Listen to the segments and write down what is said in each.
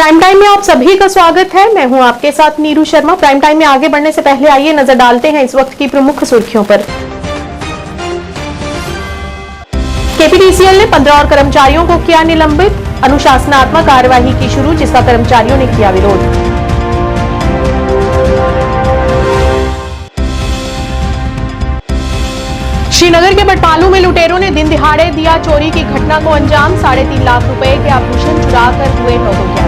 Prime time में आप सभी का स्वागत है। मैं हूं आपके साथ नीरू शर्मा। प्राइम टाइम में आगे बढ़ने से पहले आइए नजर डालते हैं इस वक्त की प्रमुख सुर्खियों पर। केपीडीसीएल ने 15 और कर्मचारियों को किया निलंबित, अनुशासनात्मक कार्यवाही की शुरू, जिसका कर्मचारियों ने किया विरोध। श्रीनगर के बटमालू में लुटेरों ने दिन दिहाड़े दिया चोरी की घटना को अंजाम, 3.5 लाख रुपए के आभूषण चुराकर हुए नौटों।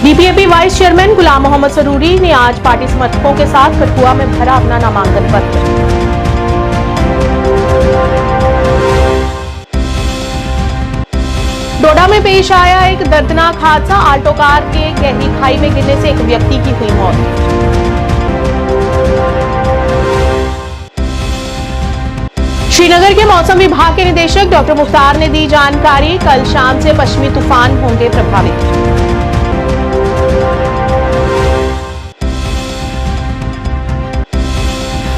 बीपीएपी वाइस चेयरमैन गुलाम मोहम्मद सरूरी ने आज पार्टी समर्थकों के साथ कठुआ में भरा अपना नामांकन पत्र। डोडा में पेश आया एक दर्दनाक हादसा, आल्टो कार के गहरी खाई में गिरने से एक व्यक्ति की हुई मौत। श्रीनगर के मौसम विभाग के निदेशक डॉक्टर मुख्तार ने दी जानकारी, कल शाम से पश्चिमी तूफान होंगे प्रभावित।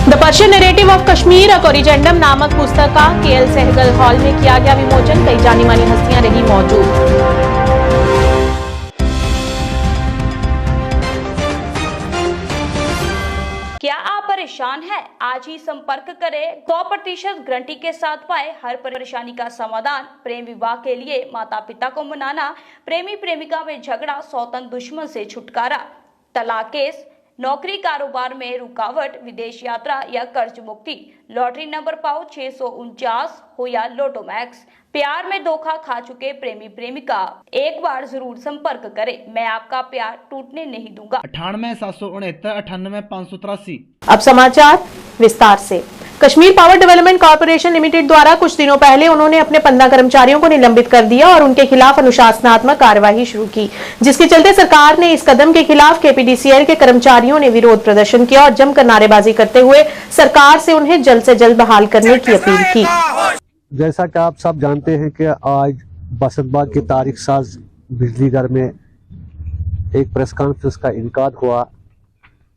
The Persian narrative of Kashmir a corrigendum नामक पुस्तक का केएल सहगल हॉल में किया गया विमोचन, कई जानी मानी हस्तियां रही मौजूद। क्या आप परेशान हैं? आज ही संपर्क करें। 100% गारंटी के साथ पाए हर परेशानी का समाधान। प्रेम विवाह के लिए माता पिता को मनाना, प्रेमी प्रेमिका में झगड़ा, सौतन दुश्मन से छुटकारा, तलाक केस, नौकरी कारोबार में रुकावट, विदेश यात्रा या कर्ज मुक्ति, लॉटरी नंबर पाओ 649 हो या लोटो मैक्स, प्यार में धोखा खा चुके प्रेमी प्रेमिका, एक बार जरूर संपर्क करें। मैं आपका प्यार टूटने नहीं दूंगा। 98 769 98 583। अब समाचार विस्तार से। Kashmir power development corporation limited द्वारा कुछ दिनों पहले उन्होंने अपने 15 कर्मचारियों को निलंबित कर दिया और उनके खिलाफ अनुशासनात्मक कार्यवाही शुरू की, जिसके चलते सरकार ने इस कदम के खिलाफ केपीडीसीएल के कर्मचारियों ने विरोध प्रदर्शन किया और जमकर नारेबाजी करते हुए सरकार से उन्हें जल्द से जल्द बहाल करने की अपील की। जैसा कि आप सब जानते हैं कि आज बसंतबाग की तारीख साज बिजली घर में एक प्रेस कॉन्फ्रेंस का इनकाद हुआ,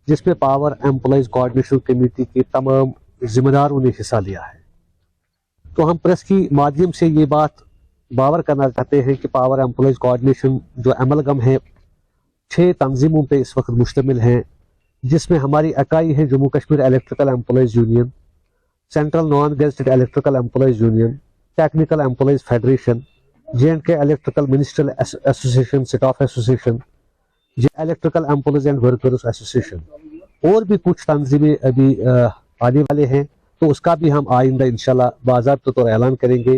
जिसमें पावर एम्प्लॉइज कोऑर्डिनेशन कमेटी के तमाम जिम्मेदारों ने हिस्सा लिया है। तो हम प्रेस की माध्यम से ये बात बावर करना चाहते हैं कि पावर एम्प्लॉइज कोऑर्डिनेशन जो एमलगम है 6 तंजीमों पे इस वक्त मुश्तमिल है, जिसमें हमारी इकाई है Jammu Kashmir electrical employees union, central non gazetted electrical employees union, technical employees federation, J&K electrical ministerial association, staff association, electrical employees and workers association, और भी कुछ तंजीमें अभी आने वाले हैं। तो उसका भी हम आइंदा इंशाल्लाह बाज़ाब्ता तौर ऐलान करेंगे।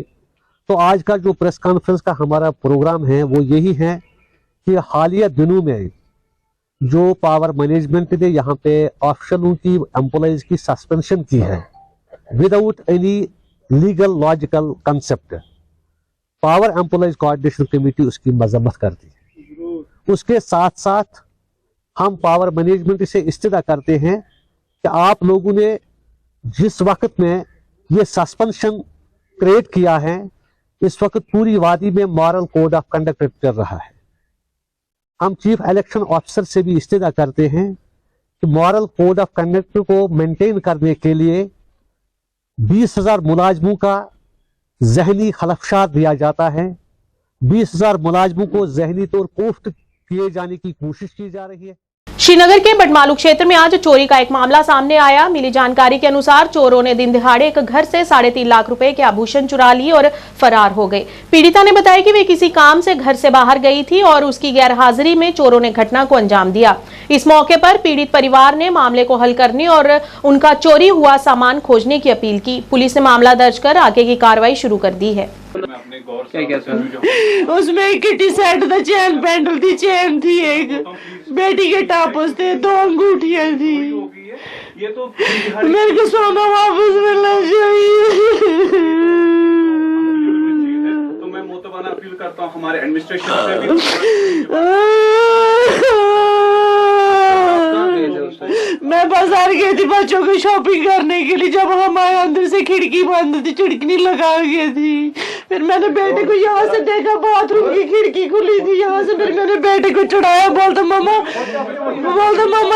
तो आज का जो प्रेस कॉन्फ्रेंस का हमारा प्रोग्राम है वो यही है कि हालिया दिनों में जो पावर मैनेजमेंट ने यहाँ पे ऑफिशियलों की एम्प्लॉइज की सस्पेंशन की है without any legal logical concept, power employees coordination committee उसकी मजम्मत करती है। उसके साथ साथ हम पावर मैनेजमेंट से इस्तिदा करते हैं कि आप लोगों ने जिस वक्त में ये सस्पेंशन क्रिएट किया है, इस वक्त पूरी वादी में मॉरल कोड ऑफ कंडक्ट चल रहा है। हम चीफ इलेक्शन ऑफिसर से भी इस्तिदा करते हैं कि मॉरल कोड ऑफ कंडक्ट को मेंटेन करने के लिए 20,000 मुलाजमों का जहनी खलफशात दिया जाता है। 20,000 मुलाजमों को जहनी तौर कोफ्त किए जाने की कोशिश की जा रही है। श्रीनगर के बटमालू क्षेत्र में आज चोरी का एक मामला सामने आया। मिली जानकारी के अनुसार चोरों ने दिन दिहाड़े एक घर से 3.5 लाख रुपए के आभूषण चुरा लिए और फरार हो गए। पीड़िता ने बताया कि वे किसी काम से घर से बाहर गई थी और उसकी गैरहाजिरी में चोरों ने घटना को अंजाम दिया। इस मौके पर पीड़ित परिवार ने मामले को हल करने और उनका चोरी हुआ सामान खोजने की अपील की। पुलिस ने मामला दर्ज कर आगे की कार्रवाई शुरू कर दी है। उसमें किटी सेट था, चैन पेंडल थी, चैन थी, एक बेटी के टापस थे, 2 अंगूठियां थी। मेरे को सोना वापस मिलना चाहिए। तो मैं मोतबाना अपील करता हूँ हमारे एडमिनिस्ट्रेशन से भी। मैं बाजार गई थी बच्चों की शॉपिंग करने के लिए, जब हम आए अंदर से खिड़की बंद थी, चिड़कनी लगा गई थी। फिर मैंने बेटे को यहाँ से देखा, बाथरूम की खिड़की खुली थी यहाँ से। फिर मैंने बेटे को चढ़ाया, बोलता मामा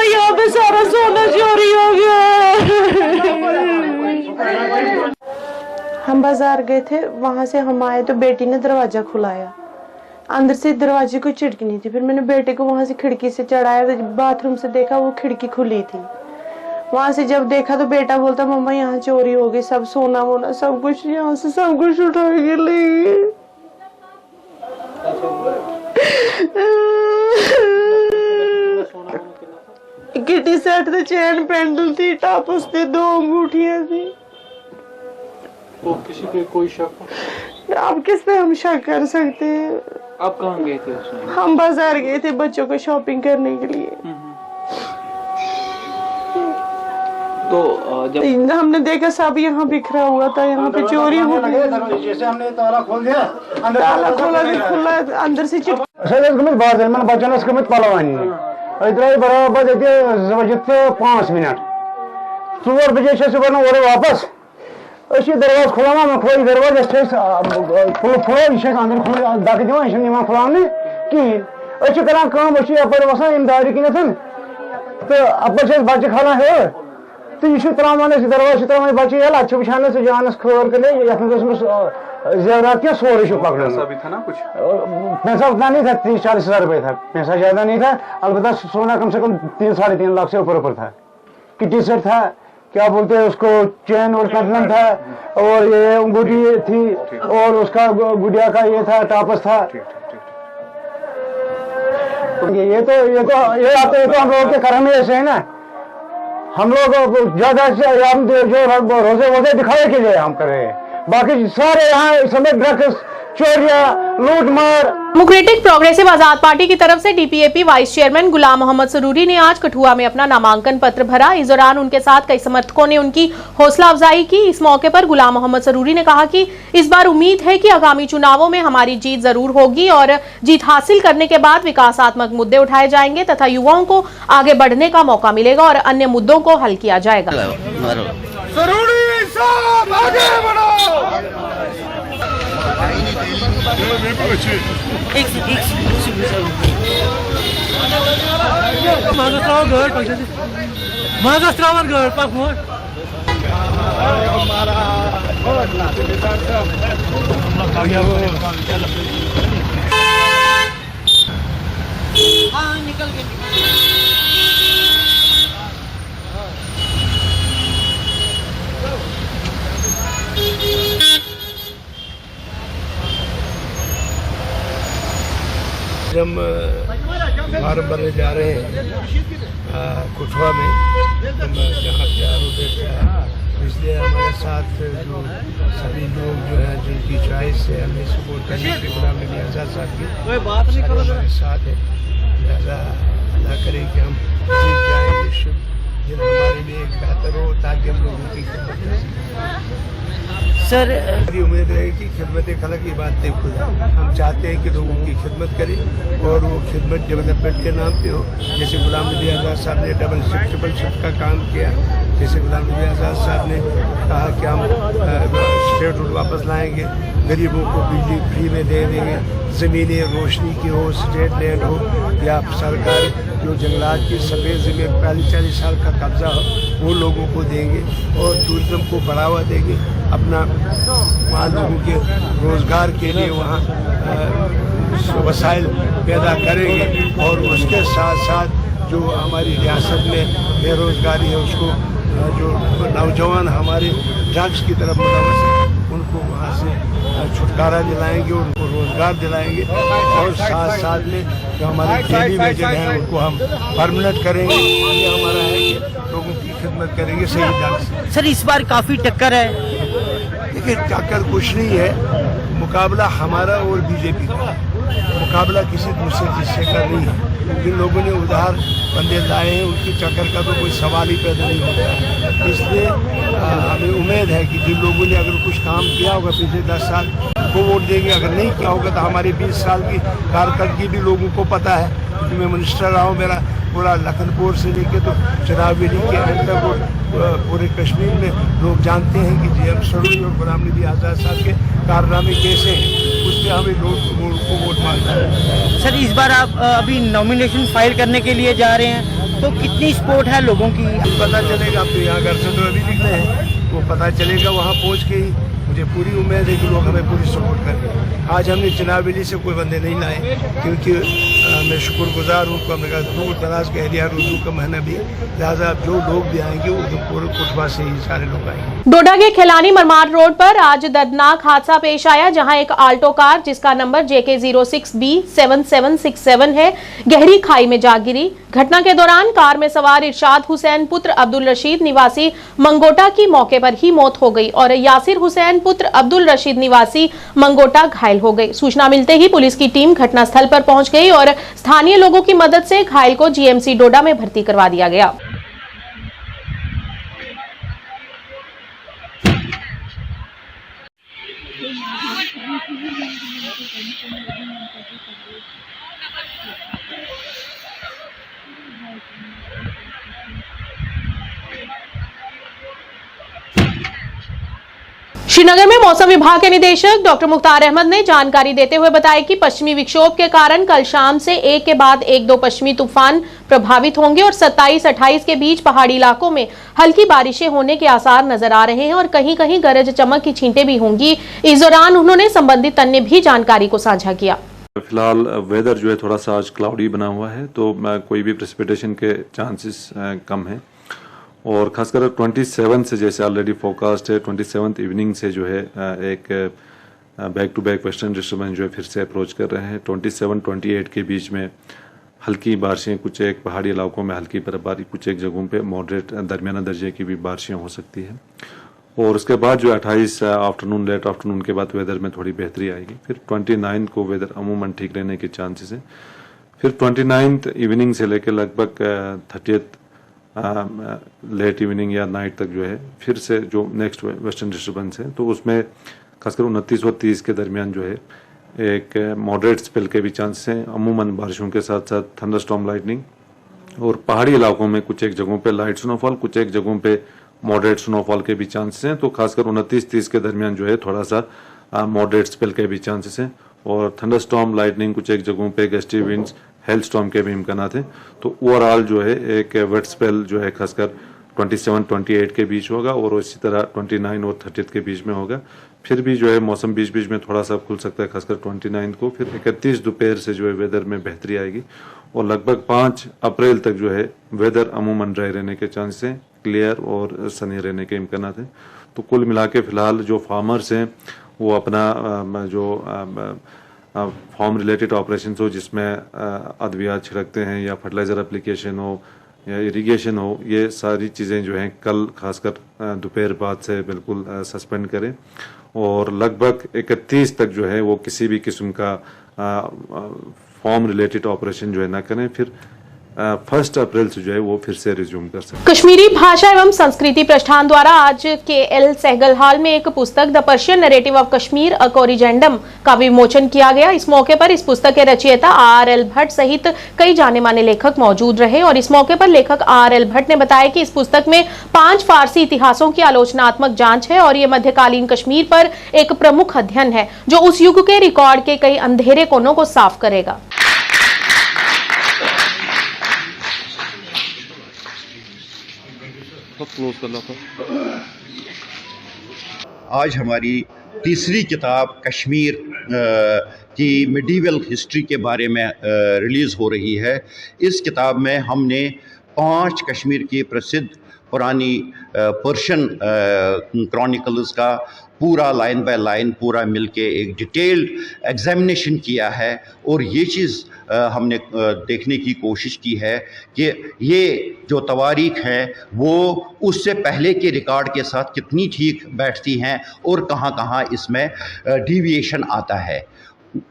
यहाँ पे सारा सोना चोरी हो गया। हम बाजार गए थे, वहां से हम आए तो बेटी ने दरवाजा खुलाया, अंदर से दरवाजे को चिड़की नहीं थी। फिर मैंने बेटे को वहां से खिड़की से चढ़ाया, तो बाथरूम से देखा वो खिड़की खुली थी। वहां से जब देखा तो बेटा बोलता मम्मा यहाँ चोरी हो गई, सब सोना वोना सब कुछ यहाँ से सब कुछ उठा के ले गए। किटी सेट थे, चैन पेंडल थी, टापस थे, 2 अंगूठियां थी। वो किसी पे कोई शक? अब किस पे हम शक कर सकते हैं? आप कहाँ गए थे उस समय? हम बाजार गए थे बच्चों को शॉपिंग करने के लिए। तो जब हमने देखा सब यहाँ बिखरा हुआ था, यहाँ पे चोरी हो गई। जैसे हमने ताला खोल दिया, ताला खोला भी खुला, अंदर से चिप बच्चन पलवानी बराबर 5 मिनट 4 बजे सुबह और वापस दरवाजा खुलाना मैं खोई दरवाजा अंदर खुल दक दिवान खुलाने कहें करान अपर वसान इमदारी किन तो अपर बच्चे खाना है तो यह त्रावान दरवाजा त्रावान बच्चे यल अच्छे वहान जानस खर कर जेवरात क्या सोरे पकड़ पैसा उतना नहीं था, 30-40 हज़ार रुपये था। पैसा ज्यादा नहीं था, अलबत्ता सोना कम से कम 3-3.5 लाख से ऊपर था। किटी सेट था, क्या बोलते हैं उसको, चैन और कंगन था, और ये अंगूठी थी, और उसका गुड़िया का ये था, टापस था। ये तो हम लोग के कर्म में ऐसे है ना, हम लोग ज्यादा से हम जो रोजे वोजे दिखावे के लिए हम कर रहे हैं, बाकी सारे यहाँ इस समय ड्रग्स, चोरियां, लूटमार। डेमोक्रेटिक प्रोग्रेसिव आजाद पार्टी की तरफ से डीपीएपी वाइस चेयरमैन गुलाम मोहम्मद सरूरी ने आज कठुआ में अपना नामांकन पत्र भरा। इस दौरान उनके साथ कई समर्थकों ने उनकी हौसला अफजाई की। इस मौके पर गुलाम मोहम्मद सरूरी ने कहा कि इस बार उम्मीद है कि आगामी चुनावों में हमारी जीत जरूर होगी और जीत हासिल करने के बाद विकासात्मक मुद्दे उठाए जाएंगे तथा युवाओं को आगे बढ़ने का मौका मिलेगा और अन्य मुद्दों को हल किया जाएगा। हम फार्म भरने जा रहे हैं कठुआ में, जहाँ प्यार उधर है, इसलिए हमारे साथ जो सभी लोग जो हैं जिनकी चॉइस से हमें सपोर्ट करने के गुलाम नबी आज़ाद साहब की हमारे साथ है। लिहाजा अल्लाह करे कि हम जीत जाएँ, ये शुभ दिन हमारे लिए एक बेहतर हो ताकि हम लोगों की खिदमत कर सकें। सर मेरी उम्मीद है कि खिदमत खलक की बात तय खुदा, हम चाहते हैं कि लोगों की खिदमत करें और वो खिदमत डेवलपमेंट के नाम पे हो। जैसे गुलाम नबी आज़ाद साहब ने डबल शिफ्ट ट्रिपल शिफ्ट का काम किया, जैसे गुलाम नबी आज़ाद साहब ने कहा कि हम स्टेट रोड वापस लाएंगे, गरीबों को बिजली फ्री में दे देंगे, ज़मीनें रोशनी की हो, स्टेट लैंड हो या सरकार जो जंगलात की सफ़ेद ज़मीन 40-40 साल का कब्ज़ा हो वो लोगों को देंगे और टूरिज़्म को बढ़ावा देंगे, अपना वहाँ लोगों के रोज़गार के लिए वहाँ वसाइल पैदा करेंगे और उसके साथ साथ जो हमारी रियासत में बेरोज़गारी है उसको जो नौजवान हमारे ड्रग्स की तरफ मुलव्वस हैं उनको वहाँ से छुटकारा दिलाएंगे, उनको रोज़गार दिलाएंगे और साथ साथ में जो हमारे डेली वेजेज हैं उनको हम परमानेंट करेंगे। ये हमारा है कि लोगों की खिदमत करेंगे सही ढंग से। सर इस बार काफ़ी टक्कर है। देखिए टक्कर कुछ नहीं है, मुकाबला हमारा और बीजेपी का, मुकाबला किसी दूसरे हिस्से का नहीं है। जिन लोगों ने उधार बंदे लाए हैं उनकी टक्कर का तो कोई सवाल ही पैदा नहीं होता है। इसलिए हमें उम्मीद है कि जिन लोगों ने अगर कुछ काम किया होगा पिछले 10 साल वो वोट देंगे, अगर नहीं किया होगा तो हमारे 20 साल की कारकर्दगी भी लोगों को पता है, क्योंकि मैं मिनिस्टर रहा हूँ। मेरा पूरा लखनपुर से लेके तो चनावेली के अंत तक पूरे कश्मीर में लोग जानते हैं कि जी.एम. सरूरी और गुलाम नबी आज़ाद साहब के कारनामे कैसे हैं, उससे हमें लोग को वोट मांगना है। सर इस बार आप अभी नॉमिनेशन फाइल करने के लिए जा रहे हैं तो कितनी सपोर्ट है लोगों की? पता चलेगा, आप तो यहाँ घर से तो अभी निकले हैं, वो पता चलेगा वहाँ पहुँच के ही मुझे पूरी उम्मीद है कि लोग हमें पूरी सपोर्ट करेंगे। आज हमने चनावेली से कोई बंदे नहीं लाए, क्योंकि मैं शुक्रगुजार हूँ। हमने कहा दूर दराज का एरिया, उर्दू का महीना भी, लिहाजा जो लोग भी आएंगे उधमपुर कोटवा से ही सारे लोग आएंगे। डोडा के खिलानी मरमार रोड पर आज दर्दनाक हादसा पेश आया, जहां एक आल्टो कार जिसका नंबर JK06B7767 है गहरी खाई में जा गिरी। घटना के दौरान कार में सवार इरशाद हुसैन पुत्र अब्दुल रशीद निवासी मंगोटा की मौके पर ही मौत हो गई और यासिर हुसैन पुत्र अब्दुल रशीद निवासी मंगोटा घायल हो गए। सूचना मिलते ही पुलिस की टीम घटनास्थल पर पहुंच गई और स्थानीय लोगों की मदद से घायल को जीएमसी डोडा में भर्ती करवा दिया गया। श्रीनगर में मौसम विभाग के निदेशक डॉक्टर मुख्तार अहमद ने जानकारी देते हुए बताया कि पश्चिमी विक्षोभ के कारण कल शाम से एक के बाद एक दो पश्चिमी तूफान प्रभावित होंगे और 27-28 के बीच पहाड़ी इलाकों में हल्की बारिशें होने के आसार नजर आ रहे हैं और कहीं कहीं गरज चमक की छींटें भी होंगी। इस दौरान उन्होंने संबंधित अन्य भी जानकारी को साझा किया। फिलहाल वेदर जो है थोड़ा सा आज क्लाउडी बना हुआ है, तो कोई भी प्रेसिपिटेशन के चांसेस कम है और खासकर 27 से जैसे ऑलरेडी फोरकास्ट है 27 इवनिंग से जो है एक back to back western disturbance जो है फिर से अप्रोच कर रहे हैं। 27-28 के बीच में हल्की बारिशें, कुछ एक पहाड़ी इलाकों में हल्की बर्फबारी, कुछ एक जगहों पे मॉडरेट दरमियाना दर्जे की भी बारिशें हो सकती है और उसके बाद जो 28 आफ्टरनून लेट आफ्टरनून के बाद वेदर में थोड़ी बेहतरी आएगी। फिर 29 को वेदर अमूमन ठीक रहने के चांसेस हैं। फिर 29 इवनिंग से लेकर लगभग 30 लेट इवनिंग या नाइट तक जो है फिर से जो नेक्स्ट वेस्टर्न डिस्टर्बेंस है, तो उसमें खासकर 29 और 30 के दरमियान जो है एक मॉडरेट स्पेल के भी चांसेस हैं, अमूमन बारिशों के साथ साथ थंडरस्टॉर्म लाइटनिंग और पहाड़ी इलाकों में कुछ एक जगहों पे लाइट स्नोफॉल, कुछ एक जगहों पे मॉडरेट स्नोफॉल के भी चांसेस हैं। तो खासकर 29-30 के दरमियान जो है थोड़ा सा मॉडरेट स्पेल के भी चांसेस हैं और थंडरस्टॉर्म लाइटनिंग, कुछ एक जगहों पे गस्टी विंड्स, हेल स्टॉर्म के भी इम्कानात हैं। तो ओवरऑल जो है एक वेट स्पेल जो है खासकर 27-28 के बीच होगा और इसी तरह 29 और 30 के बीच में होगा। फिर भी जो है मौसम बीच बीच में थोड़ा सा खुल सकता है, खासकर 29 को। फिर 31 दोपहर से जो है वेदर में बेहतरी आएगी और लगभग 5 अप्रैल तक जो है वेदर अमूमन ड्राई रहने के चांसेस हैं, क्लियर और सनी रहने के इम्कानात हैं। तो कुल मिला के फिलहाल जो फार्मर्स हैं वो अपना जो फार्म रिलेटेड ऑपरेशन हो, जिसमें अद्वियात छिड़कते हैं या फर्टिलाइज़र एप्लीकेशन हो या इरिगेशन हो, ये सारी चीज़ें जो हैं कल खासकर दोपहर बाद से बिल्कुल सस्पेंड करें और लगभग 31 तक जो है वो किसी भी किस्म का फॉर्म रिलेटेड ऑपरेशन जो है ना करें। फिर 1 अप्रैल से जो है वो फिर से रिज्यूम कर सकते हैं। कश्मीरी भाषा एवं संस्कृति प्रतिष्ठान द्वारा आज KL सहगल हॉल में एक पुस्तक the Persian narrative of Kashmir a corrigendum का विमोचन किया गया। इस मौके पर इस पुस्तक के रचयिता RL भट्ट सहित कई जाने माने लेखक मौजूद रहे और इस मौके पर लेखक RL भट्ट ने बताया कि इस पुस्तक में 5 फारसी इतिहासों की आलोचनात्मक जांच है और ये मध्यकालीन कश्मीर पर एक प्रमुख अध्ययन है जो उस युग के रिकॉर्ड के कई अंधेरे कोनों को साफ करेगा। आज हमारी तीसरी किताब कश्मीर की मिडीवल हिस्ट्री के बारे में रिलीज़ हो रही है। इस किताब में हमने 5 कश्मीर की प्रसिद्ध पुरानी पर्शियन क्रॉनिकल्स का पूरा लाइन बाय लाइन पूरा मिलके एक डिटेल्ड एग्जामिनेशन किया है और ये चीज़ हमने देखने की कोशिश की है कि ये जो तवारीख हैं वो उससे पहले के रिकॉर्ड के साथ कितनी ठीक बैठती हैं और कहाँ कहाँ इसमें डिविएशन आता है।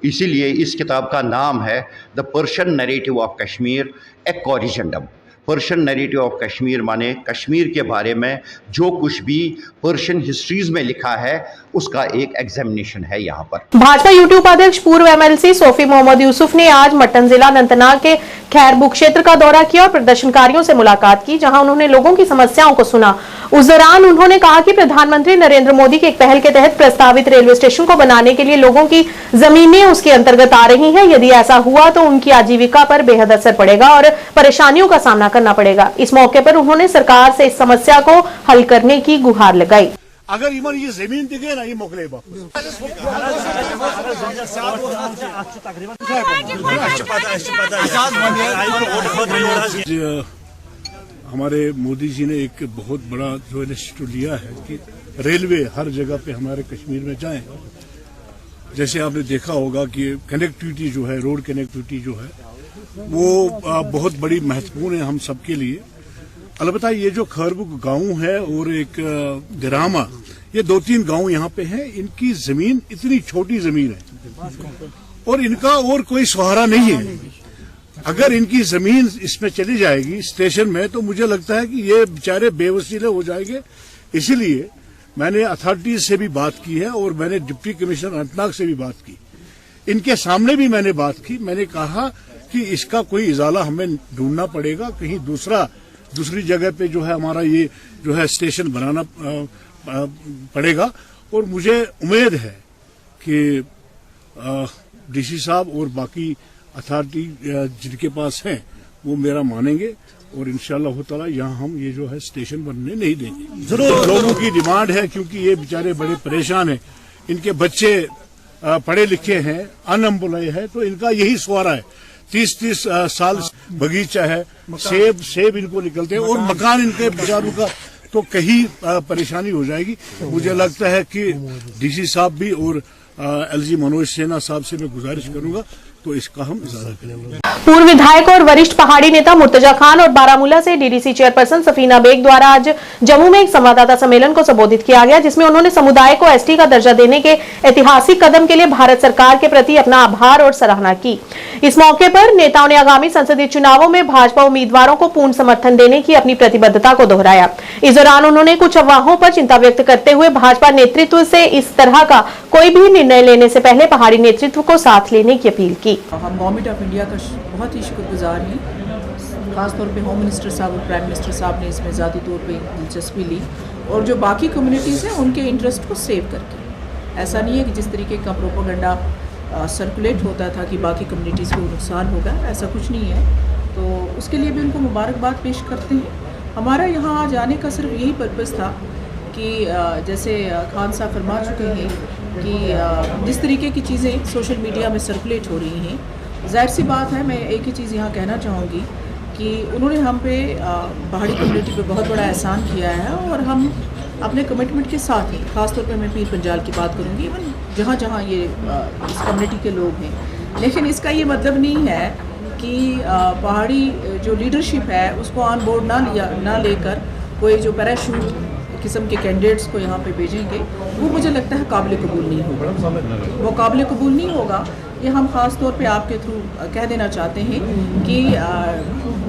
इसीलिए इस किताब का नाम है the Persian narrative of Kashmir A corrigendum. Persian narrative of Kashmir माने कश्मीर के बारे में जो कुछ भी पर्शियन हिस्ट्रीज में लिखा है उसका एक एग्जामिनेशन है यहाँ पर। भाजपा यूट्यूब उपाध्यक्ष पूर्व MLC सोफी मोहम्मद यूसुफ ने आज मट्टन जिला अनंतनाग के खैरबुग क्षेत्र का दौरा किया और प्रदर्शनकारियों से मुलाकात की, जहां उन्होंने लोगों की समस्याओं को सुना। उस दौरान उन्होंने कहा कि प्रधानमंत्री नरेंद्र मोदी की एक पहल के तहत प्रस्तावित रेलवे स्टेशन को बनाने के लिए लोगों की जमीनें उसके अंतर्गत आ रही हैं। यदि ऐसा हुआ तो उनकी आजीविका पर बेहद असर पड़ेगा और परेशानियों का सामना करना पड़ेगा। इस मौके पर उन्होंने सरकार से इस समस्या को हल करने की गुहार लगाई। अगर इमन ये जमीन दिखे ना ये मोकले हमारे मोदी जी ने एक बहुत बड़ा जो इनिशिएटिव लिया है कि रेलवे हर जगह पे हमारे कश्मीर में जाए। जैसे आपने देखा होगा कि कनेक्टिविटी जो है, रोड कनेक्टिविटी जो है वो बहुत बड़ी महत्वपूर्ण है हम सबके लिए। अलबत्ता ये जो खरबुग गांव है और एक गिरामा, ये 2-3 गांव यहाँ पे हैं, इनकी जमीन इतनी छोटी जमीन है और इनका और कोई सहारा नहीं है। अगर इनकी जमीन इसमें चली जाएगी स्टेशन में, तो मुझे लगता है कि ये बेचारे बेवसीले हो जाएंगे। इसीलिए मैंने अथॉरिटीज से भी बात की है और मैंने डिप्टी कमिश्नर अनंतनाग से भी बात की, इनके सामने भी मैंने बात की। मैंने कहा कि इसका कोई इजाला हमें ढूंढना पड़ेगा, कहीं दूसरी जगह पे जो है हमारा ये जो है स्टेशन बनाना पड़ेगा। और मुझे उम्मीद है कि डीसी साहब और बाकी अथॉरिटी जिनके पास हैं वो मेरा मानेंगे और इंशाअल्लाह ताला यहाँ हम ये जो है स्टेशन बनने नहीं देंगे। जरूर लोगों की डिमांड है, क्योंकि ये बेचारे बड़े परेशान हैं, इनके बच्चे पढ़े लिखे हैं, अनएम्प्लॉय है, तो इनका यही सवारा है। 30 साल बगीचा है, सेब इनको निकलते हैं और मकान इनके बेचारों का तो कहीं परेशानी हो जाएगी। मुझे लगता है कि डीसी साहब भी और एलजी मनोज सिन्हा साहब से मैं गुजारिश करूंगा तो इसका हम इजारा करेंगे। पूर्व विधायक और वरिष्ठ पहाड़ी नेता मुर्तजा खान और बारामूला से डीडीसी चेयरपर्सन सफीना बेग द्वारा आज जम्मू में एक संवाददाता सम्मेलन को संबोधित किया गया, जिसमें उन्होंने समुदाय को एसटी का दर्जा देने के ऐतिहासिक कदम के लिए भारत सरकार के प्रति अपना आभार और सराहना की। इस मौके पर नेताओं ने आगामी संसदीय चुनावों में भाजपा उम्मीदवारों को पूर्ण समर्थन देने की अपनी प्रतिबद्धता को दोहराया। इस दौरान उन्होंने कुछ अफवाहों पर चिंता व्यक्त करते हुए भाजपा नेतृत्व से इस तरह का कोई भी निर्णय लेने से पहले पहाड़ी नेतृत्व को साथ लेने की अपील की। हम गवर्नमेंट ऑफ इंडिया का बहुत ही शुक्रगुजार हैं, खासतौर पे होम मिनिस्टर साहब और प्राइम मिनिस्टर साहब ने इसमें ज़्यादा तौर पे दिलचस्पी ली और जो बाकी कम्युनिटीज़ हैं उनके इंटरेस्ट को सेव करके। ऐसा नहीं है कि जिस तरीके का प्रोपोगंडा सर्कुलेट होता था कि बाकी कम्युनिटीज़ को नुकसान होगा, ऐसा कुछ नहीं है। तो उसके लिए भी उनको मुबारकबाद पेश करते हैं। हमारा यहाँ आज आने का सिर्फ यही पर्पज़ था कि जैसे खान साहब फरमा चुके हैं कि जिस तरीके की चीज़ें सोशल मीडिया में सर्कुलेट हो रही हैं, ज़ाहिर सी बात है, मैं एक ही चीज़ यहाँ कहना चाहूँगी कि उन्होंने हम पे पहाड़ी कम्युनिटी पे बहुत बड़ा एहसान किया है और हम अपने कमिटमेंट के साथ ही, ख़ासतौर पे मैं पीर पंजाल की बात करूँगी, इवन जहाँ जहाँ ये इस कम्युनिटी के लोग हैं। लेकिन इसका ये मतलब नहीं है कि पहाड़ी जो लीडरशिप है उसको ऑन बोर्ड ना लेकर कोई जो पैराशूट किस्म के कैंडिडेट्स को यहाँ पे भेजेंगे, वो मुझे लगता है काबिल कबूल नहीं होगा। वो काबिल कबूल नहीं होगा, ये हम ख़ास तौर पे आपके थ्रू कह देना चाहते हैं कि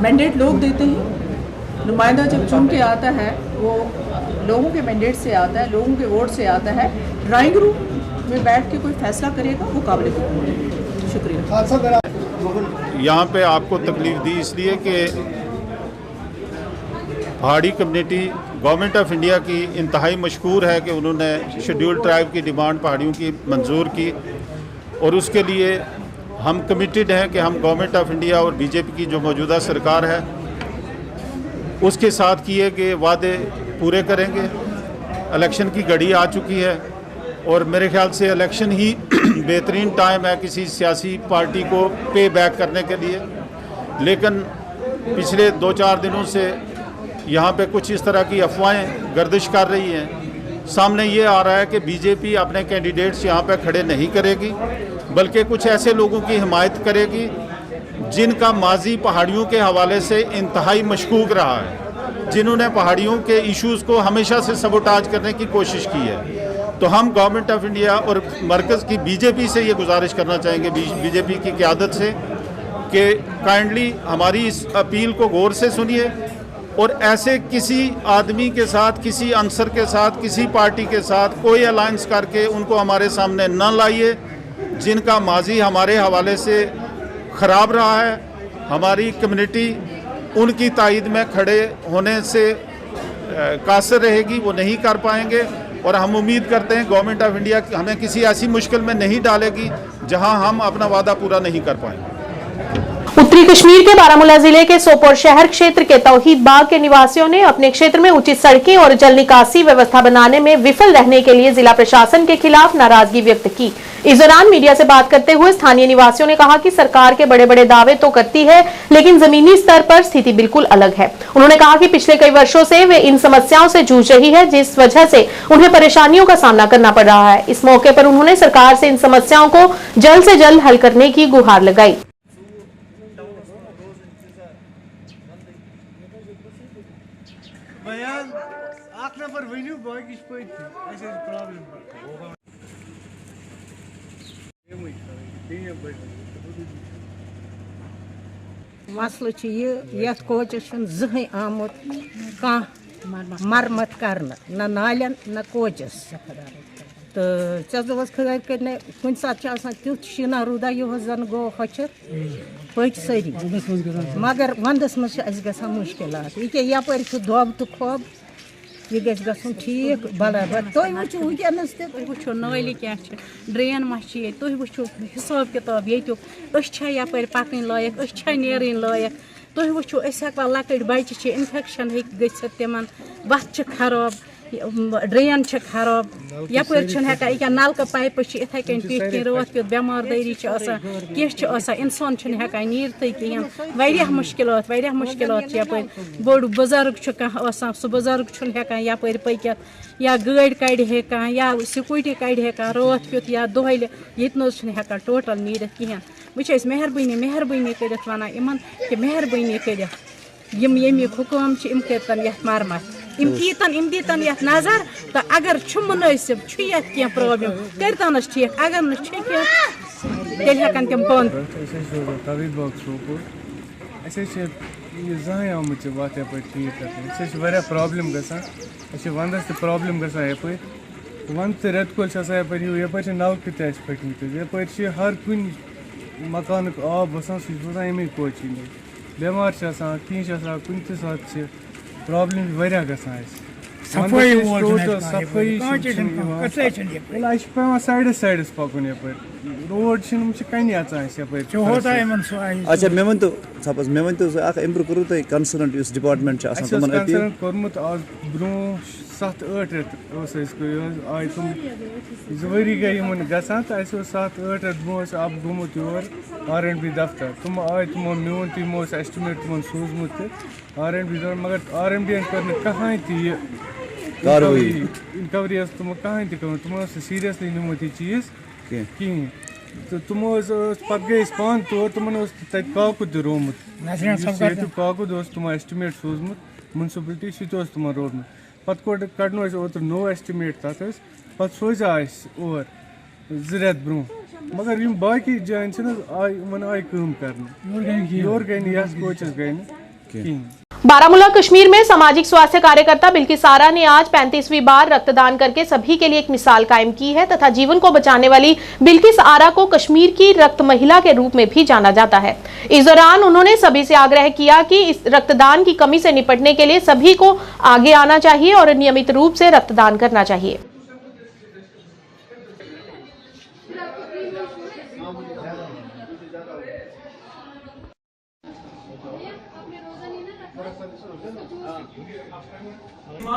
मैंडेट लोग देते हैं, नुमाइंदा जब चुन के आता है वो लोगों के मैंडेट से आता है, लोगों के वोट से आता है। ड्राइंग रूम में बैठ के कोई फैसला करेगा वो काबिल कबूल है। शुक्रिया। यहाँ पे आपको तकलीफ दी इसलिए कि पहाड़ी कम्युनिटी गवर्नमेंट ऑफ इंडिया की इंतहाई मशकूर है कि उन्होंने शेड्यूल्ड ट्राइब की डिमांड पहाड़ियों की मंजूर की और उसके लिए हम कमिटेड हैं कि हम गवर्नमेंट ऑफ इंडिया और बीजेपी की जो मौजूदा सरकार है उसके साथ किए गए वादे पूरे करेंगे। इलेक्शन की घड़ी आ चुकी है और मेरे ख्याल से इलेक्शन ही बेहतरीन टाइम है किसी सियासी पार्टी को पे बैक करने के लिए। लेकिन पिछले 2-4 दिनों से यहाँ पे कुछ इस तरह की अफवाहें गर्दिश कर रही हैं। सामने ये आ रहा है कि बीजेपी अपने कैंडिडेट्स यहाँ पे खड़े नहीं करेगी, बल्कि कुछ ऐसे लोगों की हिमायत करेगी जिनका माजी पहाड़ियों के हवाले से इंतहाई मशकूक रहा है, जिन्होंने पहाड़ियों के इश्यूज़ को हमेशा से सबोटाज करने की कोशिश की है। तो हम गवर्नमेंट ऑफ इंडिया और मरकज़ की बीजेपी से ये गुजारिश करना चाहेंगे, बीजेपी की क़यादत से, कि काइंडली हमारी इस अपील को गौर से सुनिए और ऐसे किसी आदमी के साथ, किसी अंसर के साथ, किसी पार्टी के साथ कोई अलायंस करके उनको हमारे सामने न लाइए जिनका माजी हमारे हवाले से ख़राब रहा है। हमारी कम्युनिटी उनकी तायद में खड़े होने से कासर रहेगी, वो नहीं कर पाएंगे और हम उम्मीद करते हैं गवर्नमेंट ऑफ इंडिया हमें किसी ऐसी मुश्किल में नहीं डालेगी जहां हम अपना वादा पूरा नहीं कर पाएंगे। उत्तरी कश्मीर के बारामूला जिले के सोपोर शहर क्षेत्र के तौहीद बाग के निवासियों ने अपने क्षेत्र में उचित सड़कें और जल निकासी व्यवस्था बनाने में विफल रहने के लिए जिला प्रशासन के खिलाफ नाराजगी व्यक्त की। इस दौरान मीडिया से बात करते हुए स्थानीय निवासियों ने कहा कि सरकार के बड़े बड़े दावे तो करती है, लेकिन जमीनी स्तर पर स्थिति बिल्कुल अलग है। उन्होंने कहा कि पिछले कई वर्षों से वे इन समस्याओं से जूझ रही है, जिस वजह से उन्हें परेशानियों का सामना करना पड़ रहा है। इस मौके पर उन्होंने सरकार से इन समस्याओं को जल्द से जल्द हल करने की गुहार लगाई। मसल यह कोचस जहन आमुत मरमत कर न नालन न कोचस तो चस खुदा कर कुन सात तुथ शीना रुदा यह जन गो हचर पच सारी मगर वंदस मज ग मुश्किल यह यप दोब तो खोब यह गन ठीक बराबर तुम वो वनस वो नाल क्या ड्रेन मा तुम वो हिसाब किताब ये यप पकन लायक नेरन लायक तुम वो हेका लकट बच्चे इन्फेक्शन हे तिमन वत खराब ड्रेन खराब यप हेका नलक पाइप इथे कन पीट कह रात पे बेमारदारी कह इंसान हेकान नीरत कहें मुश्किल यप बोड़ बुजुर्ग सह बुजुर्ग हेकान यप पकित या गाड़ी कड़े कह या स्कूटी कड़े कह रात पे या दोहल ये हेकान टोटल नीरत कहें वो मेहरबानी कर वन इन कि मेहरबानी कर यमिक हुकूम इम कर मरमत इम दीतन ये नजर तो अगर मुनासिब कह प्रॉब्लम करतन ठीक अगर न तेल हेकन तम बंद जहां आमुत वत यप ठीक कर प्रॉब्लम गसान वंदस प्रॉब्लम गसान यप वन तो रेत कोल यप नलक फटमत यप हर कुन मकान आब वसान सह अमे कोची बेमार कह कुन सात प्रॉब्लम गसान सफाई पे साइडस पकन यप रोड कन अच्छा मे वन तो सपोज मे वन तो इम्प्रूव करू तुम कंसर्न डिपार्टमेंट कंसर्न कोर्मुत आज ब्रो 7-8 रेत आय तुम 2 वरी गई गसान तो 7-8 रेत ब्रो अब गोमुत योर R&B दफ्तर तुम आय तुमो मोन तुमो एस्टिमेट तुम सोजमुत R&B मगर R&B कर कहां इनकवरी तुम कहां तुम सीरियसली निमुत यह चीज कहें तो तुम पे गई पान तौर तुम काकुद रोमुत काकुद तुम एस्टिमेट सोजमुत म्यूनसिपलिटी सह तुम रोडमुत पे कड़नो ओतर नो एस्टिमेट तथ पे सोजा और 2 रेत ब्रो मगर यम बाकी जान आय कम कर योर गई यस कोचस गई कहीं। बारामूला कश्मीर में सामाजिक स्वास्थ्य कार्यकर्ता बिल्किस आरा ने आज 35वीं बार रक्तदान करके सभी के लिए एक मिसाल कायम की है तथा जीवन को बचाने वाली बिल्किस आरा को कश्मीर की रक्त महिला के रूप में भी जाना जाता है। इस दौरान उन्होंने सभी से आग्रह किया कि इस रक्तदान की कमी से निपटने के लिए सभी को आगे आना चाहिए और नियमित रूप से रक्तदान करना चाहिए।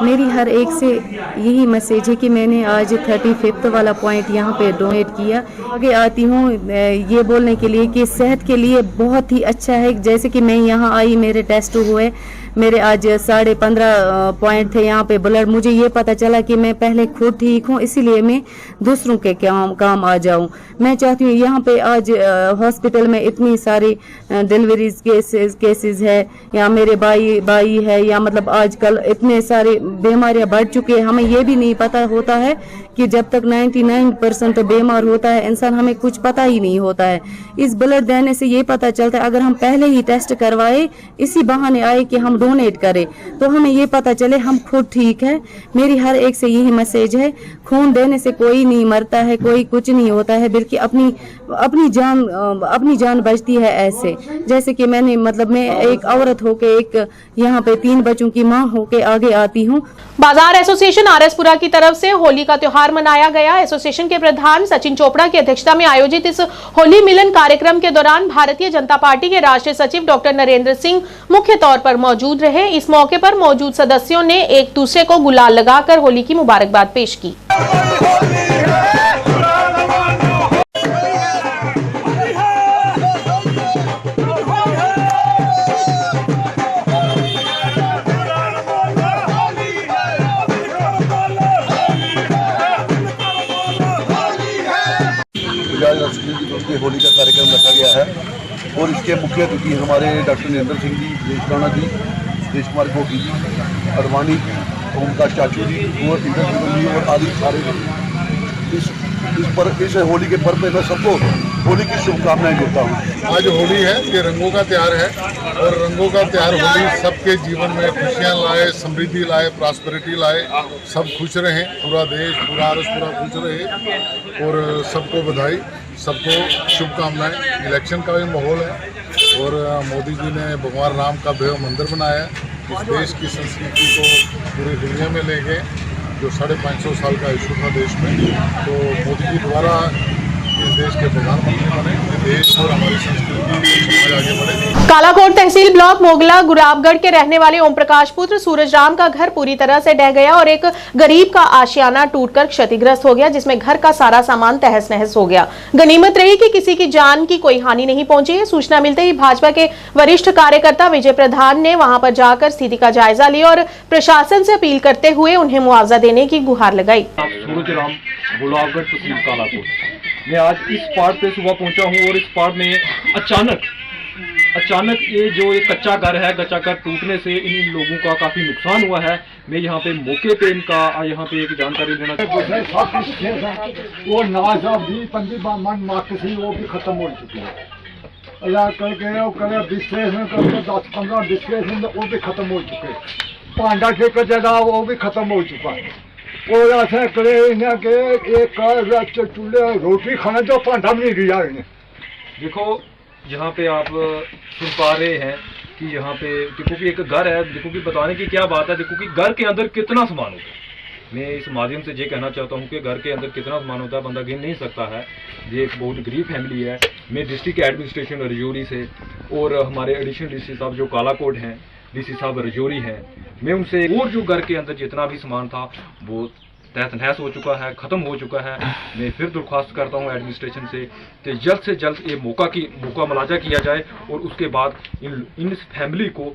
मेरी हर एक से यही मैसेज है कि मैंने आज 35th वाला पॉइंट यहाँ पे डोनेट किया। आगे आती हूँ ये बोलने के लिए कि सेहत के लिए बहुत ही अच्छा है। जैसे कि मैं यहाँ आई, मेरे टेस्ट हुए, मेरे आज 15.5 पॉइंट थे यहाँ पे ब्लड। मुझे ये पता चला कि मैं पहले खुद ठीक हूँ, इसीलिए मैं दूसरों के काम आ जाऊँ। मैं चाहती हूँ यहाँ पे आज हॉस्पिटल में इतनी सारी डिलीवरीज केसेस है, या मेरे भाई है, या मतलब आजकल इतने सारे बीमारियां बढ़ चुकी है। हमें ये भी नहीं पता होता है कि जब तक 99% बीमार होता है इंसान, हमें कुछ पता ही नहीं होता है। इस ब्लड देने से ये पता चलता है, अगर हम पहले ही टेस्ट करवाए, इसी बहाने आए कि हम डोनेट करें तो हमें ये पता चले हम खुद ठीक है। मेरी हर एक से यही मैसेज है, खून देने से कोई नहीं मरता है, कोई कुछ नहीं होता है, बल्कि अपनी जान बचती है। ऐसे जैसे कि मैं एक औरत होके एक यहाँ पे 3 बच्चों की माँ होके आगे आती हूँ। बाजार एसोसिएशन आरएसपुरा की तरफ से होली का त्योहार मनाया गया। एसोसिएशन के प्रधान सचिन चोपड़ा की अध्यक्षता में आयोजित इस होली मिलन कार्यक्रम के दौरान भारतीय जनता पार्टी के राष्ट्रीय सचिव डॉक्टर नरेंद्र सिंह मुख्य तौर पर मौजूद रहे। इस मौके पर मौजूद सदस्यों ने एक दूसरे को गुलाल लगाकर होली की मुबारकबाद पेश की। होली का कार्यक्रम रखा गया है और इसके मुख्य अतिथि हमारे डॉक्टर नरेंद्र सिंह जी, सुरेश राणा जी, सुरेश कुमार गोगी जी, अडवाणी जी, ओमकार चाचू जी और इंद्र जी और आदि सारे इस होली के पर्व में मैं सबको होली की शुभकामनाएं देता हूँ। आज होली है, ये रंगों का त्योहार है और रंगों का त्योहार होली सबके जीवन में खुशियाँ लाए, समृद्धि लाए, प्रॉस्पेरिटी लाए, सब खुश रहें, पूरा देश पूरा आरएसपुरा खुश रहे और सबको बधाई, सबको शुभकामनाएं। इलेक्शन का भी माहौल है और मोदी जी ने भगवान राम का भव्य मंदिर बनाया है। इस देश की संस्कृति को पूरी दुनिया में ले गए, जो 550 साल का इशू था देश में, तो मोदी जी द्वारा इस देश के प्रधानमंत्री बने, देश और हमारी संस्कृति समाज आगे बढ़े। कालाकोट तहसील ब्लॉक मोगला गुलाबगढ़ के रहने वाले ओम प्रकाश पुत्र सूरज राम का घर पूरी तरह से ढह गया और एक गरीब का आशियाना टूटकर क्षतिग्रस्त हो गया, जिसमें घर का सारा सामान तहस नहस हो गया। गनीमत रही कि किसी की जान की कोई हानि नहीं पहुंची है। सूचना मिलते ही भाजपा के वरिष्ठ कार्यकर्ता विजय प्रधान ने वहां पर जाकर स्थिति का जायजा लिया और प्रशासन से अपील करते हुए उन्हें मुआवजा देने की गुहार लगाई। सूरज राम गुलाबगढ़ तहसील कालाकोट, मैं आज इस पार्ट पे सुबह पहुंचा हूं और इस पार्ट में अचानक ये जो एक कच्चा घर है, कच्चा घर टूटने से इन लोगों का काफी नुकसान हुआ है। मैं यहाँ पे मौके पे इनका यहाँ पे एक जानकारी लेना वो नाजाब भी पंजी वो भी खत्म हो चुकी है। डिस्प्लेसमेंट 10-15 डिस्प्लेसमेंट वो भी खत्म हो चुके हैं। पांडा ठेका जगह वो भी खत्म हो चुका है। और ऐसे करे इन्हें के एक चूल्हे रोटी खाना जो पांडा भी नहीं दिया इन्हें। देखो यहाँ पे आप सुन पा रहे हैं कि यहाँ पे देखो कि एक घर है, देखो कि बताने की क्या बात है, देखो कि घर के अंदर कितना सामान होता है। मैं इस माध्यम से ये कहना चाहता हूँ कि घर के अंदर कितना सामान होता है बंदा गिन नहीं सकता है। ये एक बहुत गरीब फैमिली है। मैं डिस्ट्रिक्ट एडमिनिस्ट्रेशन रजौरी से और हमारे एडिशनल डीसी साहब जो कालाकोट हैं, डीसी साहब रजौरी हैं, मैं उनसे और जो घर के अंदर जितना भी सामान था वो तहस नहस हो चुका है, खत्म हो चुका है। मैं फिर दरख्वास्त करता हूं एडमिनिस्ट्रेशन से जल्द ये मौका मुलाजा किया जाए और उसके बाद इन फैमिली को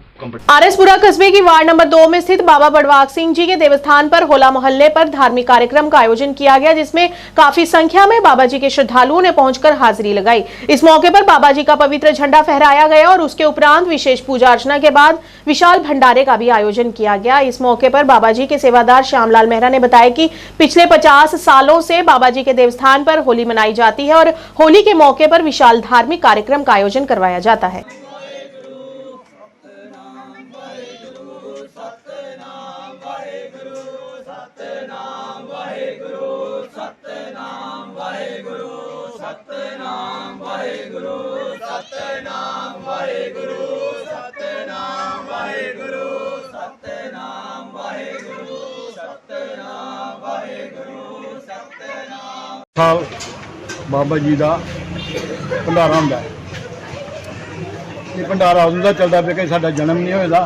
आरएसपुरा कस्बे की वार्ड नंबर 2 में स्थित बाबा बड़वाग सिंह जी के देवस्थान पर होला मोहल्ले पर धार्मिक कार्यक्रम का आयोजन किया गया, जिसमें काफी संख्या में बाबा जी के श्रद्धालुओं ने पहुंचकर हाजिरी लगाई। इस मौके पर बाबा जी का पवित्र झंडा फहराया गया और उसके उपरांत विशेष पूजा अर्चना के बाद विशाल भंडारे का भी आयोजन किया गया। इस मौके पर बाबा जी के सेवादार श्यामलाल मेहरा ने बताया कि पिछले 50 सालों से बाबा जी के देवस्थान पर होली मनाई जाती है और होली के मौके पर विशाल धार्मिक कार्यक्रम का आयोजन करवाया जाता है। साल बाबा जी का भंडारा होंदा है। ये भंडारा उदों का चलता पे कि साडा जन्म नहीं होया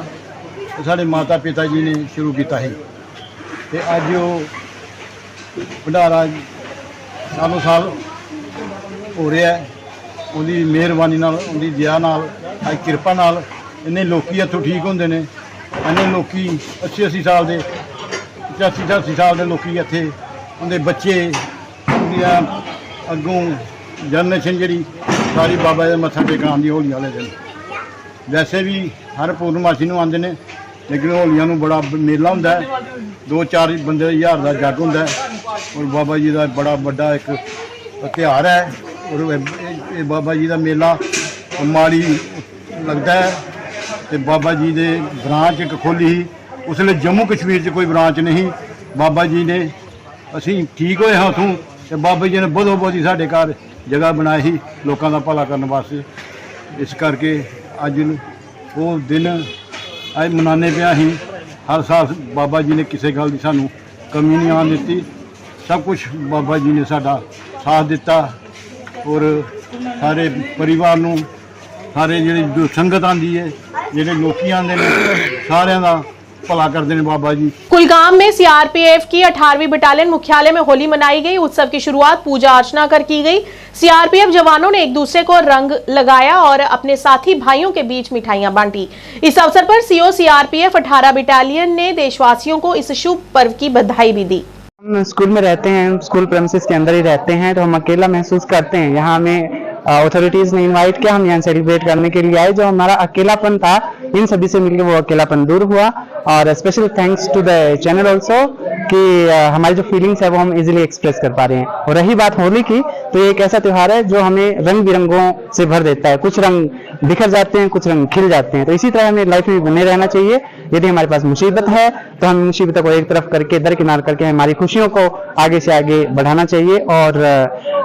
तो साडे माता पिता जी ने शुरू किया है ते अज वो भंडारा सालों साल हो रहा है। उनकी मेहरबानी नाल, उनकी दया नाल, अज किरपा नाल इन्ने लोकी इत्थों ठीक होंदे ने। इन्ने लोकी 80-80 साल के 85-86 साल के लोकी इत्थे उनके बच्चे अगों जनरेशन जी सारी बाबा जी मत्था टेकन आती होली वाले दिन। वैसे भी हर पूर्णमासी आते हैं, लेकिन होलिया बड़ा मेला होंदा है। 2-4 बंदे 1000 का जग होंदा है और बाबा जी का बड़ा बड़ा एक त्यौहार है। और ये बाबा जी का मेला माड़ी लगता है ਤੇ ਬਾਬਾ ਜੀ ਦੇ ਬ੍ਰਾਂਚ ਇੱਕ ਖੋਲ੍ਹੀ ਸੀ। ਉਸ ਵੇਲੇ ਜੰਮੂ ਕਸ਼ਮੀਰ 'ਚ ਕੋਈ ਬ੍ਰਾਂਚ ਨਹੀਂ। ਬਾਬਾ ਜੀ ਨੇ ਅਸੀਂ ਠੀਕ ਹੋਏ ਹਾਂ ਉੱਥੋਂ ਤੇ ਬਾਬਾ ਜੀ ਨੇ ਬਹੁਤੋ ਬਹੁਤੀ ਸਾਡੇ ਘਰ ਜਗ੍ਹਾ ਬਣਾਈ ਸੀ ਲੋਕਾਂ ਦਾ ਭਲਾ ਕਰਨ ਵਾਸਤੇ। ਇਸ ਕਰਕੇ ਅੱਜ ਉਹ ਦਿਨ ਅੱਜ ਮਨਾਉਂਦੇ ਪਿਆ ਅਸੀਂ। ਹਰ ਸਾਲ ਬਾਬਾ ਜੀ ਨੇ ਕਿਸੇ ਗੱਲ ਦੀ ਸਾਨੂੰ ਕਮੀ ਨਹੀਂ ਆਉਣ ਦਿੱਤੀ। ਸਭ ਕੁਝ ਬਾਬਾ ਜੀ ਨੇ ਸਾਡਾ ਸਾਥ ਦਿੱਤਾ ਔਰ ਸਾਰੇ ਪਰਿਵਾਰ ਨੂੰ ਸਾਰੇ ਜਿਹੜੇ ਜੋ ਸੰਗਤ ਆਉਂਦੀ है ਜਿਹੜੇ ਲੋਕੀ ਆਉਂਦੇ ਨੇ ਸਾਰਿਆਂ ਦਾ भला करते हैं बाबा जी। कुलगाम में सीआरपीएफ की 18वीं बटालियन मुख्यालय में होली मनाई गई। उत्सव की शुरुआत पूजा अर्चना कर की गई। सीआरपीएफ जवानों ने एक दूसरे को रंग लगाया और अपने साथी भाइयों के बीच मिठाइयां बांटी। इस अवसर पर सीओ सीआरपीएफ 18 बटालियन ने देशवासियों को इस शुभ पर्व की बधाई भी दी। हम स्कूल में रहते हैं, स्कूल प्रेमिसेस के अंदर ही रहते हैं, तो हम अकेला महसूस करते हैं। यहाँ हमें अथॉरिटीज ने इनवाइट किया, हम यहाँ सेलिब्रेट करने के लिए आए। जो हमारा अकेलापन था इन सभी से मिलकर वो अकेलापन दूर हुआ। और special thanks to the channel also कि हमारी जो फीलिंग्स है वो हम इजीली एक्सप्रेस कर पा रहे हैं। और रही बात होली की, तो ये एक ऐसा त्योहार है जो हमें रंग बिरंगों से भर देता है। कुछ रंग बिखर जाते हैं, कुछ रंग खिल जाते हैं। तो इसी तरह हमें लाइफ में बने रहना चाहिए। यदि हमारे पास मुसीबत है तो हम मुसीबतों को एक तरफ करके दरकिनार करके हमारी खुशियों को आगे से आगे बढ़ाना चाहिए और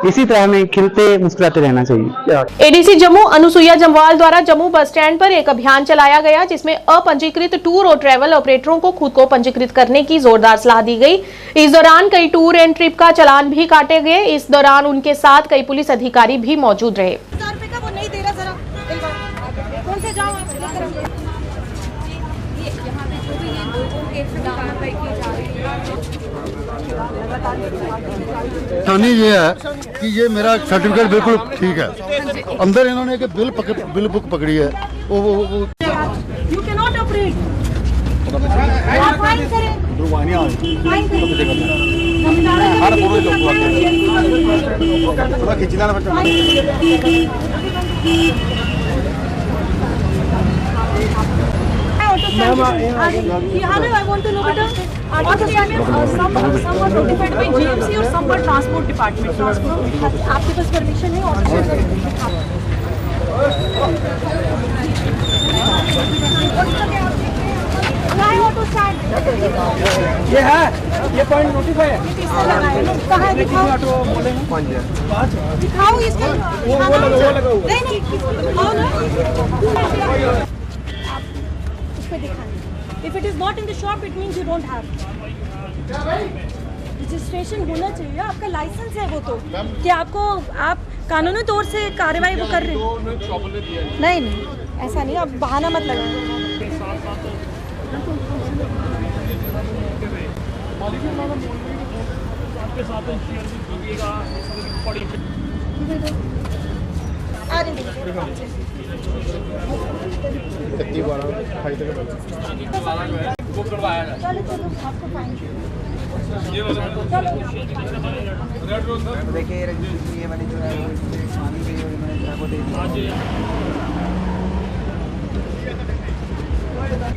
इसी तरह हमें खिलते मुस्कुराते रहना चाहिए। एडीसी जम्मू अनुसुईया जम्वाल द्वारा जम्मू बस स्टैंड पर एक अभियान चलाया गया, जिसमें अपंजीकृत टूर और ट्रैवल ऑपरेटरों को खुद को पंजीकृत करने की जोरदार सलाह दी गई। इस दौरान कई टूर एंड ट्रिप का चालान भी काटे गए। इस दौरान उनके साथ कई पुलिस अधिकारी भी मौजूद रहे। निशानी ये है कि ये मेरा सर्टिफिकेट बिल्कुल ठीक है। अंदर इन्होंने एक बिल बुक पकड़ी है। वो यू कैन नॉट ऑपरेट। आप फाइन करें। थोड़ा खिंचना I want to know better. Some were notified by GMC और some were transport department. आपके पास परमिशन है ऑटो स्टैंड? ये है, ये पॉइंट नोटिफाई है। कहाँ है? दिखाओ इसका। नहीं दिखाओ ना। If it is not in the shop, it means you don't have. Registration होना चाहिए। आपका लाइसेंस है वो तो कि आपको आप कानूनी तौर से कार्रवाई वो कर रहे हैं। नहीं ऐसा नहीं, आप बहाना मत लगाएं।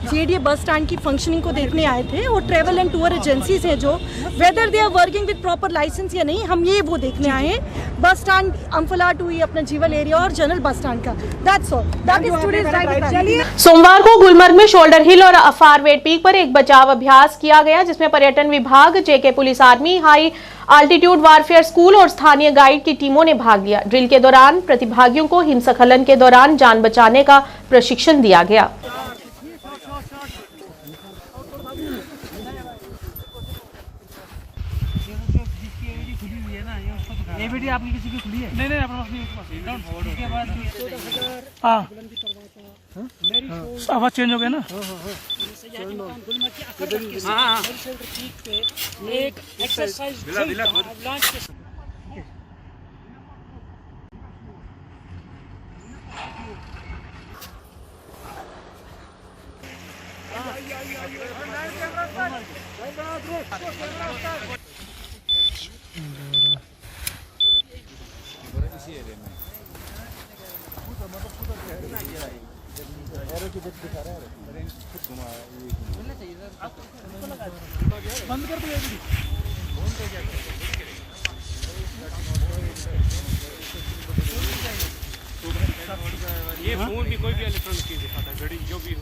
जेडीए बस स्टैंड की फंक्शनिंग को देखने आए थे और ट्रैवल एंड टूर एजेंसीज हैं जो whether they are working with proper licence या नहीं, हम ये वो देखने आए हैं। बस स्टैंड अम्फला टू ही अपना जीवल एरिया और जनरल बस स्टैंड का। That's all, that is today's right. सोमवार को गुलमर्ग में शोल्डर हिल और अफारवेट पीक पर एक बचाव अभ्यास किया गया, जिसमें पर्यटन विभाग, जेके police army, high altitude warfare school और स्थानीय गाइड की टीमों ने भाग लिया। ड्रिल के दौरान प्रतिभागियों को हिमस्खलन के दौरान जान बचाने का प्रशिक्षण दिया गया। ये वीडियो आपकी किसी की खुली है? नहीं नहीं, अपने पास नहीं। हाँ, आवाज चेंज हो गया ना। हाँ, एक एक्सरसाइज बंद कर दो। ये फोन भी कोई भी इलेक्ट्रॉनिक चीज दिखाता है, घड़ी जो भी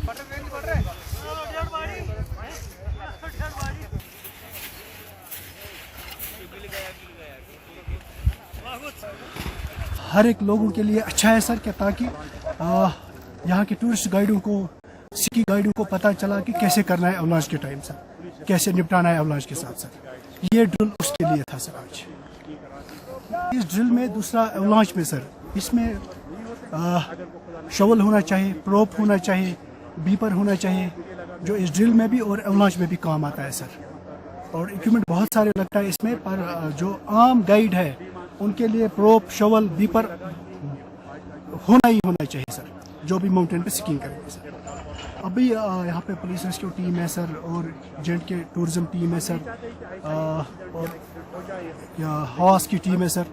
हर एक लोगों के लिए अच्छा है सर, कि ताकि यहाँ के टूरिस्ट गाइडों को, सिकी गाइडों को पता चला कि कैसे करना है अवलांच के टाइम सर, कैसे निपटाना है अवलांच के साथ सर। ये ड्रिल उसके लिए था सर आज। इस ड्रिल में दूसरा अवलांच में सर, इसमें शवल होना चाहिए, प्रोप होना चाहिए, बीपर होना चाहिए, जो इस ड्रिल में भी और अवलांच में भी काम आता है सर। और इक्विपमेंट बहुत सारे लगता है इसमें, पर जो आम गाइड है उनके लिए प्रोप, शवल, बीपर होना ही होना चाहिए सर, जो भी माउंटेन पे स्कीइंग करेंगे सर। अभी यहाँ पे पुलिस रेस्क्यू टीम है सर, और जेंट के टूरिज्म टीम है सर, और हॉस की टीम है सर।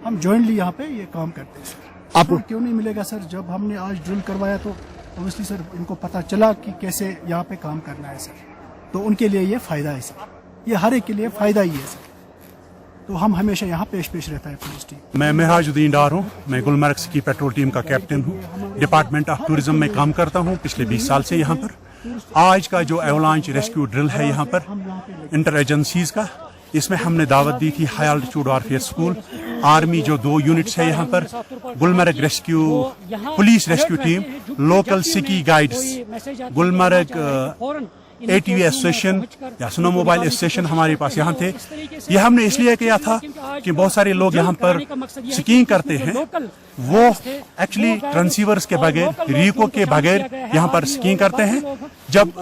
हम जॉइंटली यहाँ पे ये काम करते हैं सर। आपको क्यों नहीं मिलेगा सर? जब हमने आज ड्रिल करवाया तो ऑब्वियसली सर इनको पता चला कि कैसे यहाँ पे काम करना है सर, तो उनके लिए ये फ़ायदा है सर, ये हर एक के लिए फ़ायदा ही है सर। तो हम हमेशा यहाँ पेश रहता है पुलिस टीम। मैं मेहराजुद्दीन डार हूँ, मैं गुलमर्ग सिकी पेट्रोल टीम का कैप्टन हूँ, डिपार्टमेंट ऑफ टूरिज्म में काम करता हूँ पिछले 20 साल से यहाँ पर। आज का जो एवलांच रेस्क्यू ड्रिल है यहाँ पर इंटर एजेंसीज का, इसमें हमने दावत दी थी high altitude warfare school, army जो 2 यूनिट्स है यहाँ पर, Gulmarg rescue, police rescue team, local सिकी गाइड्स, गुलमर्ग ATV एसोसिएशन या स्नो मोबाइल एसोसिएशन हमारे पास यहाँ थे। ये हमने इसलिए किया था कि बहुत सारे लोग यहाँ पर स्कीइंग करते हैं, वो एक्चुअली ट्रांसीवर्स के बगैर, रिको के बगैर यहाँ पर स्कीइंग करते हैं। जब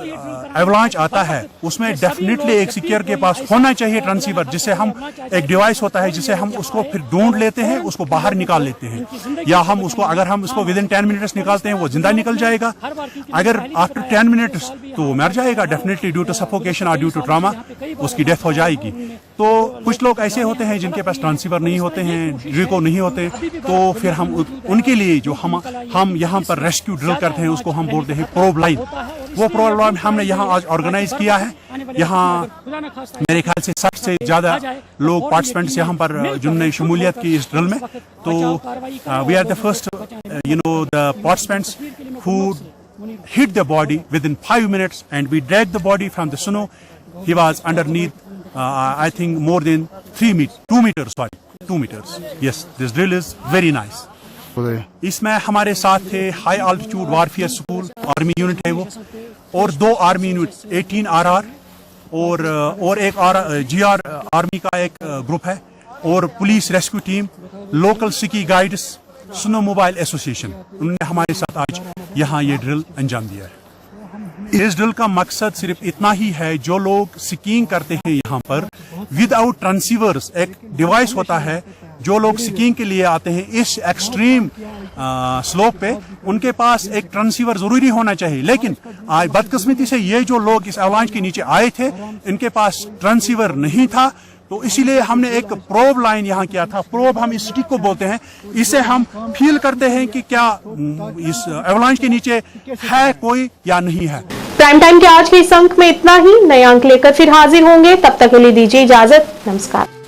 एवलांच आता है उसमें डेफिनेटली एक स्कीयर के पास होना चाहिए ट्रांसीवर, जिससे हम एक डिवाइस होता है जिससे हम उसको फिर ढूंढ लेते हैं, उसको बाहर निकाल लेते हैं, या हम उसको अगर हम उसको विदिन 10 मिनट्स निकालते हैं वो जिंदा निकल जाएगा, अगर आफ्टर 10 मिनट्स तो वो मर जाएगा डेफिनेटली ड्यू टू सफोकेशन और ड्यू टू ट्रॉमा, उसकी डेथ हो जाएगी। तो कुछ लोग ऐसे होते हैं जिनके पास ट्रांसीवर नहीं होते हैं, रिको नहीं होते, तो फिर हम उनके लिए जो हम यहाँ पर रेस्क्यू ड्रिल करते हैं उसको हम बोलते हैं प्रोब लाइन। वो प्रोब लाइन हमने यहाँ आज ऑर्गेनाइज किया है। यहाँ मेरे ख्याल से 60 से ज्यादा लोग पार्टिसिपेंट्स यहाँ पर जिन्होंने शमूलियत की इस ड्रिल में। तो we are the first the participants who hit the body within 5 minutes, and we dragged the body from the snow. He was underneath, I think more than 2 meters. Yes, this drill is very nice. इसमें हमारे साथ थे high altitude warfare school, army unit है वो, और 2 army unit 18 RR और एक GR army का एक ग्रुप है, और पुलिस रेस्क्यू टीम, लोकल सिकी गाइड्स, स्नो मोबाइल एसोसिएशन, उन्होंने हमारे साथ आज यहाँ ये ड्रिल अंजाम दिया है। इस ड्रिल का मकसद सिर्फ इतना ही है, जो लोग स्कीइंग करते हैं यहाँ पर विदाउट ट्रांसीवर्स, एक डिवाइस होता है, जो लोग स्कीइंग के लिए आते हैं इस एक्सट्रीम स्लोप पे, उनके पास एक ट्रांसीवर जरूरी होना चाहिए। लेकिन आज बदकिस्मती से ये जो लोग इस अवलांच के नीचे आए थे, इनके पास ट्रांसीवर नहीं था, तो इसीलिए हमने एक प्रोब लाइन यहाँ किया था। प्रोब हम इस स्टिक को बोलते हैं, इससे हम फील करते हैं कि क्या इस एवलांच के नीचे है कोई या नहीं है। प्राइम टाइम के आज के इस अंक में इतना ही। नए अंक लेकर फिर हाजिर होंगे, तब तक के लिए दीजिए इजाजत। नमस्कार।